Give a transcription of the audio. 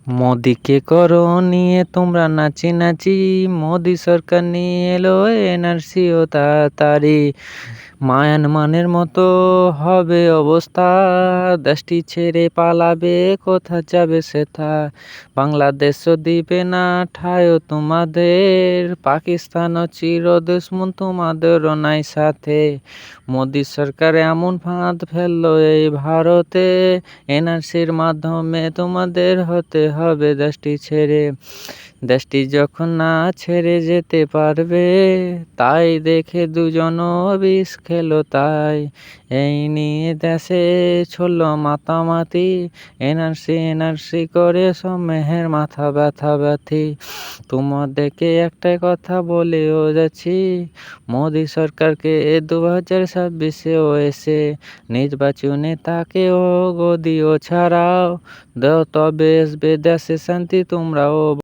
মোদিকে করো নিয়ে তোমরা নাচি নাচি, মোদি সরকার নিয়ে এলো এনআরসি ও তাড়াতাড়ি। মায়ানমারের মতো হবে অবস্থা, দেশটি ছেড়ে পালাবে কোথা যাবে সেথা। বাংলাদেশও দিবে না ঠাঁই তোমাদের, পাকিস্তানও চির দুশমন তোমাদেরও নাই সাথে। মোদি সরকার এমন ফাঁদ ফেললো এই ভারতে, এনআরসির মাধ্যমে তোমাদের হতে হবে দেশটি ছেড়ে। দেশটি যখন না ছেড়ে যেতে পারবে, তাই দেখে দুজনও বিষ খেলো তাই। এই নিয়ে দেশে ছড়ল মাতামাতি, এনআরসি এনআরসি করে সব মেহের মাথা ব্যথা ব্যথি। তোমাদেরকে একটা কথা বলেও যাচ্ছি, মোদি সরকারকে 2026-এও এসে নির্বাচনে তাকেও গদিও ছাড়াও দাও, তবে আসবে দেশে শান্তি তোমরাও।